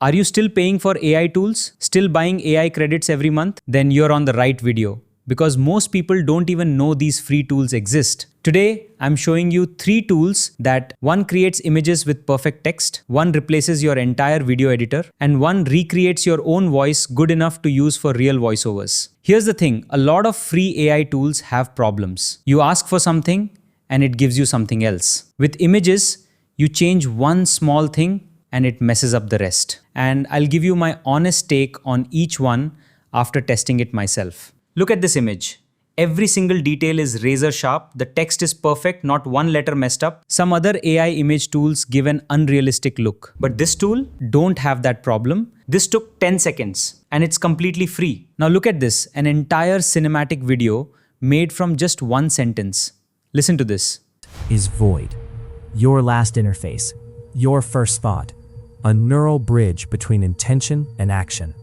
Are you still paying for AI tools? Still buying AI credits every month? Then you're on the right video, because most people don't even know these free tools exist. Today, I'm showing you 3 tools that one creates images with perfect text, one replaces your entire video editor, and one recreates your own voice good enough to use for real voiceovers. Here's the thing, a lot of free AI tools have problems. You ask for something and it gives you something else. With images, you change one small thing and it messes up the rest. And I'll give you my honest take on each one after testing it myself. Look at this image. Every single detail is razor sharp, the text is perfect, not one letter messed up. Some other AI image tools give an unrealistic look. But this tool don't have that problem. This took 10 seconds and it's completely free. Now look at this, an entire cinematic video made from just one sentence. Listen to this. Is void. Your last interface. Your first thought. A neural bridge between intention and action.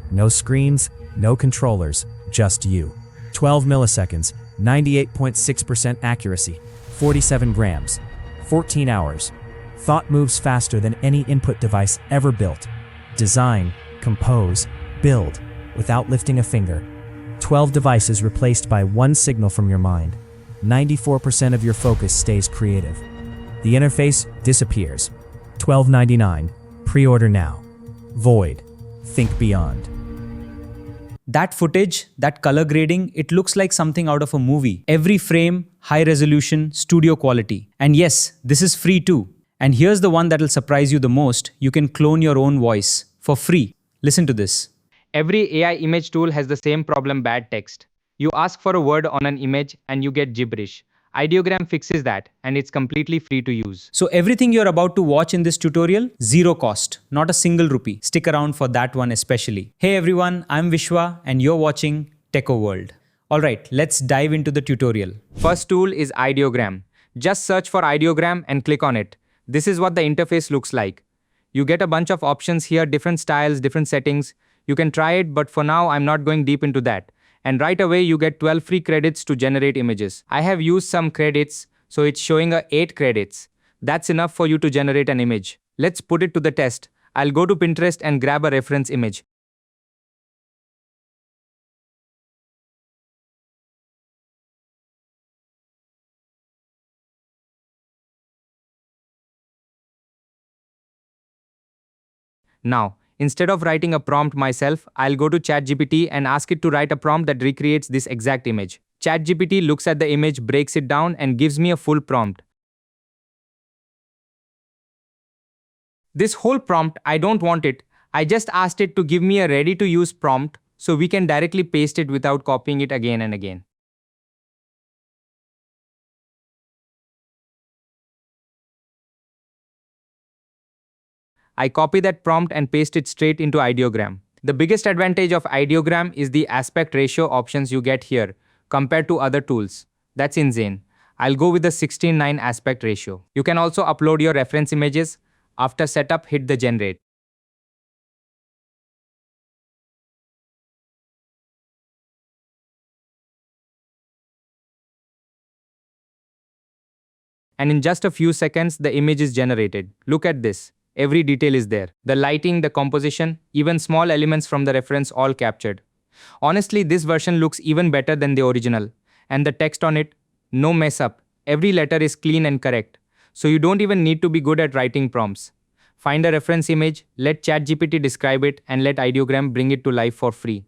No screens, no controllers, just you. 12 milliseconds, 98.6% accuracy, 47 grams, 14 hours. Thought moves faster than any input device ever built. Design, compose, build, without lifting a finger. 12 devices replaced by one signal from your mind. 94% of your focus stays creative. The interface disappears. $12.99. Pre-order now. Void. Think beyond. That footage, that color grading, it looks like something out of a movie. Every frame, high resolution, studio quality. And yes, this is free too. And here's the one that'll surprise you the most. You can clone your own voice for free. Listen to this. Every AI image tool has the same problem: bad text. You ask for a word on an image and you get gibberish. Ideogram fixes that and it's completely free to use. So everything you're about to watch in this tutorial, zero cost, not a single rupee. Stick around for that one especially. Hey everyone, I'm Vishwa and you're watching Techo World. Alright, let's dive into the tutorial. First tool is Ideogram. Just search for Ideogram and click on it. This is what the interface looks like. You get a bunch of options here, different styles, different settings. You can try it, but for now I'm not going deep into that. And right away you get 12 free credits to generate images. I have used some credits, so it's showing 8 credits. That's enough for you to generate an image. Let's put it to the test. I'll go to Pinterest and grab a reference image. Now, instead of writing a prompt myself, I'll go to ChatGPT and ask it to write a prompt that recreates this exact image. ChatGPT looks at the image, breaks it down, and gives me a full prompt. This whole prompt, I don't want it. I just asked it to give me a ready-to-use prompt so we can directly paste it without copying it again and again. I copy that prompt and paste it straight into Ideogram. The biggest advantage of Ideogram is the aspect ratio options you get here compared to other tools. That's insane. I'll go with the 16:9 aspect ratio. You can also upload your reference images. After setup, hit the generate. And in just a few seconds, the image is generated. Look at this. Every detail is there. The lighting, the composition, even small elements from the reference all captured. Honestly, this version looks even better than the original. And the text on it, no mess up. Every letter is clean and correct. So you don't even need to be good at writing prompts. Find a reference image, let ChatGPT describe it, and let Ideogram bring it to life for free.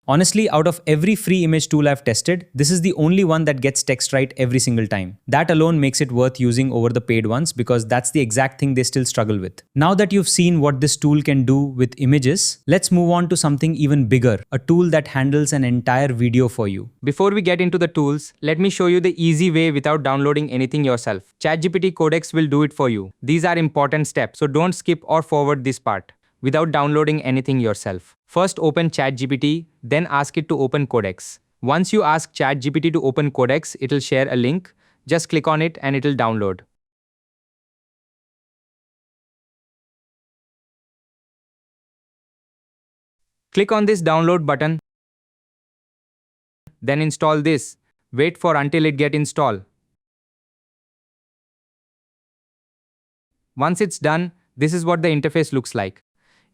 Honestly, out of every free image tool I've tested, this is the only one that gets text right every single time. That alone makes it worth using over the paid ones because that's the exact thing they still struggle with. Now that you've seen what this tool can do with images, let's move on to something even bigger, a tool that handles an entire video for you. Before we get into the tools, let me show you the easy way without downloading anything yourself. ChatGPT Codex will do it for you. These are important steps, so don't skip or forward this part without downloading anything yourself. First, open ChatGPT, then ask it to open Codex. Once you ask ChatGPT to open Codex, it'll share a link. Just click on it and it'll download. Click on this download button. Then install this. Wait for until it get installed. Once it's done, this is what the interface looks like.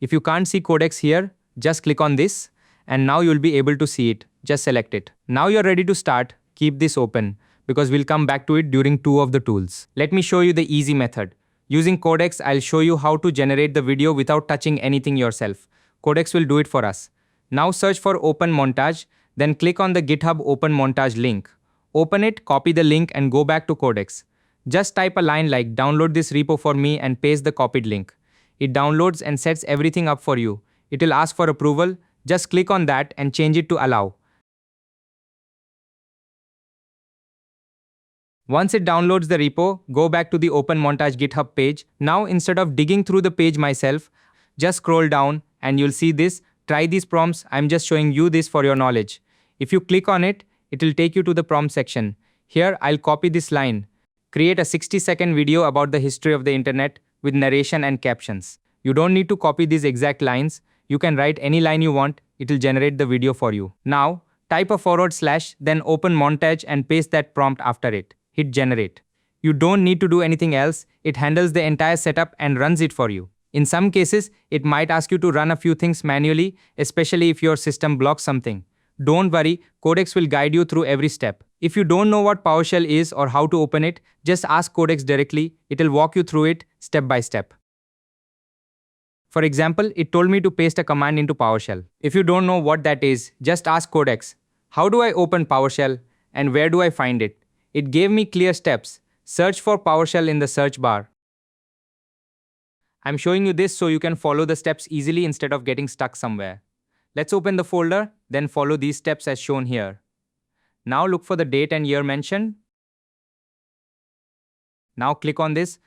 If you can't see codecs here, just click on this and now you'll be able to see it. Just select it. Now you're ready to start. Keep this open because we'll come back to it during two of the tools. Let me show you the easy method. Using codecs, I'll show you how to generate the video without touching anything yourself. Codecs will do it for us. Now search for Open Montage, then click on the GitHub Open Montage link. Open it, copy the link and go back to codecs. Just type a line like download this repo for me and paste the copied link. It downloads and sets everything up for you. It will ask for approval. Just click on that and change it to allow. Once it downloads the repo, go back to the Open Montage GitHub page. Now instead of digging through the page myself, just scroll down and you'll see this. Try these prompts. I'm just showing you this for your knowledge. If you click on it, it will take you to the prompt section. Here I'll copy this line. Create a 60-second video about the history of the internet with narration and captions. You don't need to copy these exact lines. You can write any line you want. It will generate the video for you. Now, type a /, then open Montage and paste that prompt after it. Hit generate. You don't need to do anything else. It handles the entire setup and runs it for you. In some cases, it might ask you to run a few things manually, especially if your system blocks something. Don't worry, Codecs will guide you through every step. If you don't know what PowerShell is or how to open it, just ask Codecs directly. It'll walk you through it step by step. For example, it told me to paste a command into PowerShell. If you don't know what that is, just ask Codecs. How do I open PowerShell and where do I find it? It gave me clear steps. Search for PowerShell in the search bar. I'm showing you this so you can follow the steps easily instead of getting stuck somewhere. Let's open the folder, then follow these steps as shown here. Now look for the date and year mentioned. Now click on this.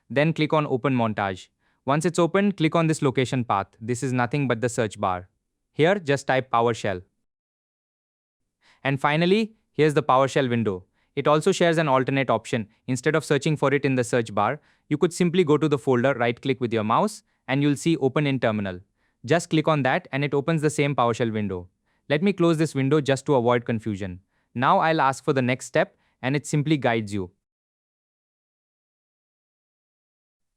Then click on Open Montage. Once it's open, click on this location path. This is nothing but the search bar. Here, just type PowerShell. And finally, here's the PowerShell window. It also shares an alternate option. Instead of searching for it in the search bar, you could simply go to the folder, right-click with your mouse, and you'll see Open in Terminal. Just click on that and it opens the same PowerShell window. Let me close this window just to avoid confusion. Now I'll ask for the next step and it simply guides you.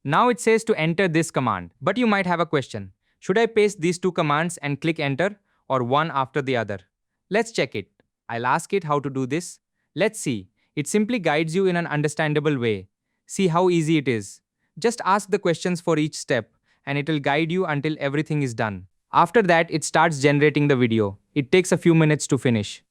Now it says to enter this command, but you might have a question. Should I paste these two commands and click enter or one after the other? Let's check it. I'll ask it how to do this. Let's see. It simply guides you in an understandable way. See how easy it is. Just ask the questions for each step and it will guide you until everything is done. After that, it starts generating the video. It takes a few minutes to finish.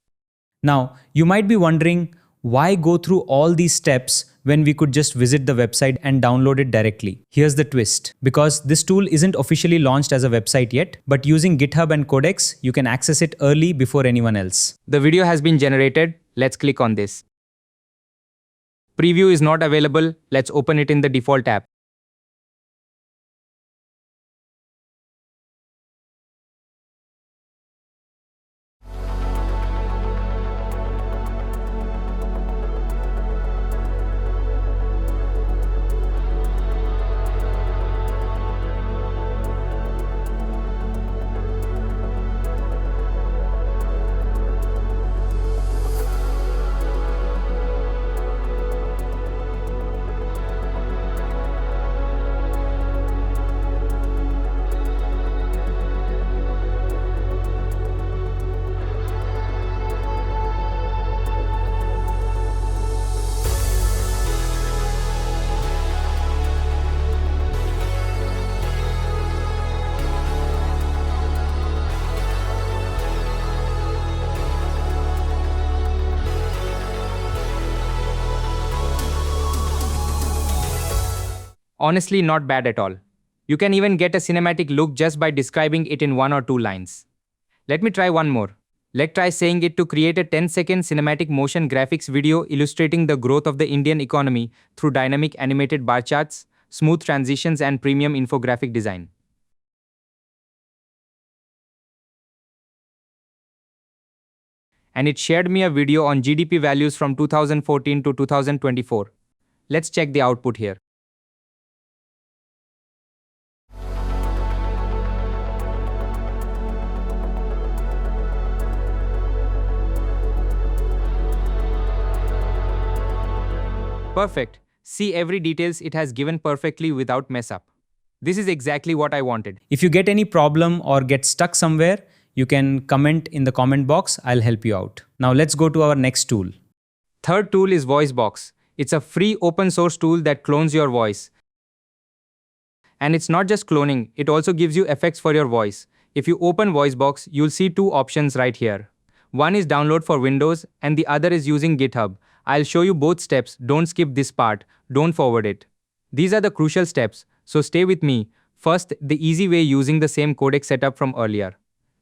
Now, you might be wondering, why go through all these steps when we could just visit the website and download it directly? Here's the twist. Because this tool isn't officially launched as a website yet, but using GitHub and Codecs, you can access it early before anyone else. The video has been generated. Let's click on this. Preview is not available. Let's open it in the default tab. Honestly, not bad at all. You can even get a cinematic look just by describing it in 1 or 2 lines. Let me try one more. Let's try saying it to create a 10-second cinematic motion graphics video illustrating the growth of the Indian economy through dynamic animated bar charts, smooth transitions, and premium infographic design. And it shared me a video on GDP values from 2014 to 2024. Let's check the output here. Perfect. See every details it has given perfectly without mess up. This is exactly what I wanted. If you get any problem or get stuck somewhere, you can comment in the comment box. I'll help you out. Now let's go to our next tool. Third tool is VoiceBox. It's a free open source tool that clones your voice. And it's not just cloning, it also gives you effects for your voice. If you open VoiceBox, you'll see two options right here. One is download for Windows and the other is using GitHub. I'll show you both steps, don't skip this part, don't forward it. These are the crucial steps, so stay with me. First, the easy way using the same codec setup from earlier.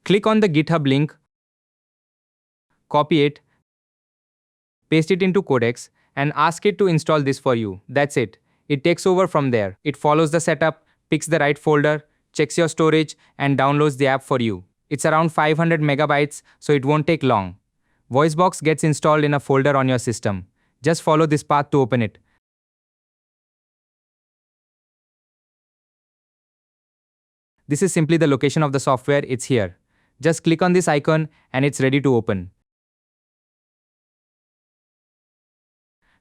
Click on the GitHub link, copy it, paste it into codecs, and ask it to install this for you. That's it. It takes over from there. It follows the setup, picks the right folder, checks your storage, and downloads the app for you. It's around 500 megabytes, so it won't take long. VoiceBox gets installed in a folder on your system. Just follow this path to open it. This is simply the location of the software, it's here. Just click on this icon and it's ready to open.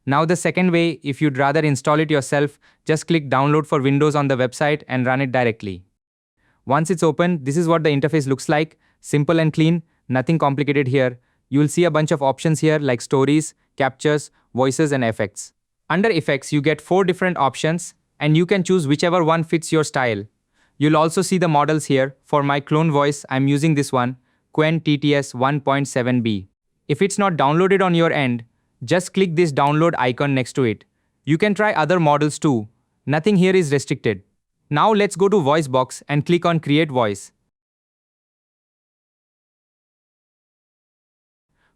Now the second way, if you'd rather install it yourself, just click download for Windows on the website and run it directly. Once it's open, this is what the interface looks like. Simple and clean, nothing complicated here. You'll see a bunch of options here like stories, captures, voices and effects. Under effects, you get 4 different options and you can choose whichever one fits your style. You'll also see the models here. For my clone voice, I'm using this one, Quen TTS 1.7b. If it's not downloaded on your end, just click this download icon next to it. You can try other models too. Nothing here is restricted. Now let's go to VoiceBox and click on Create Voice.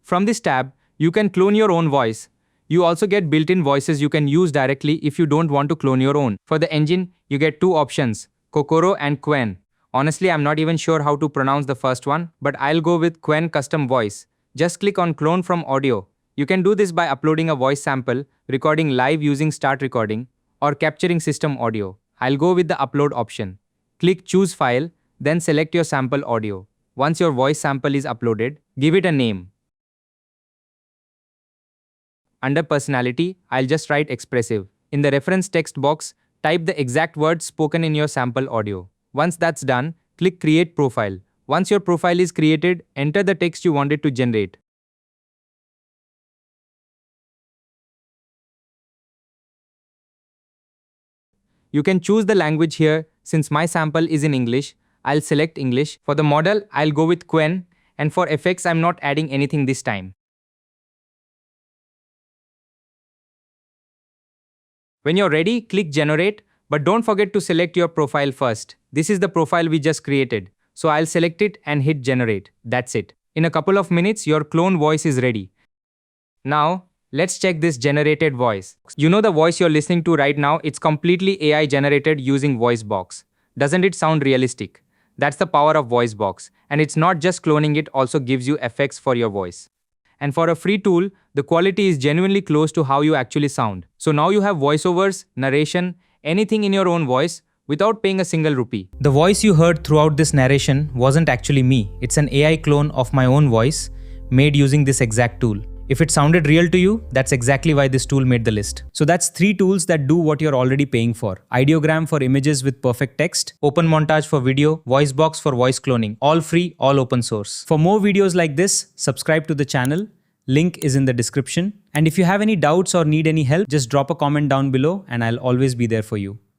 From this tab, you can clone your own voice. You also get built-in voices you can use directly if you don't want to clone your own. For the engine, you get 2 options, Kokoro and Quen. Honestly, I'm not even sure how to pronounce the first one, but I'll go with Quen Custom Voice. Just click on Clone from Audio. You can do this by uploading a voice sample, recording live using Start Recording, or capturing system audio. I'll go with the Upload option. Click Choose File, then select your sample audio. Once your voice sample is uploaded, give it a name. Under Personality, I'll just write Expressive. In the reference text box, type the exact words spoken in your sample audio. Once that's done, click Create Profile. Once your profile is created, enter the text you want it to generate. You can choose the language here. Since my sample is in English, I'll select English. For the model, I'll go with Quen, and for effects, I'm not adding anything this time. When you're ready, click Generate, but don't forget to select your profile first. This is the profile we just created, so I'll select it and hit Generate. That's it. In a couple of minutes, your clone voice is ready. Now, let's check this generated voice. You know the voice you're listening to right now, it's completely AI generated using VoiceBox. Doesn't it sound realistic? That's the power of VoiceBox. And it's not just cloning, it also gives you effects for your voice. And for a free tool, the quality is genuinely close to how you actually sound. So now you have voiceovers, narration, anything in your own voice without paying a single rupee. The voice you heard throughout this narration wasn't actually me. It's an AI clone of my own voice made using this exact tool. If it sounded real to you, that's exactly why this tool made the list. So that's 3 tools that do what you're already paying for. Ideogram for images with perfect text, Open Montage for video, VoiceBox for voice cloning. All free, all open source. For more videos like this, subscribe to the channel. Link is in the description. And if you have any doubts or need any help, just drop a comment down below and I'll always be there for you.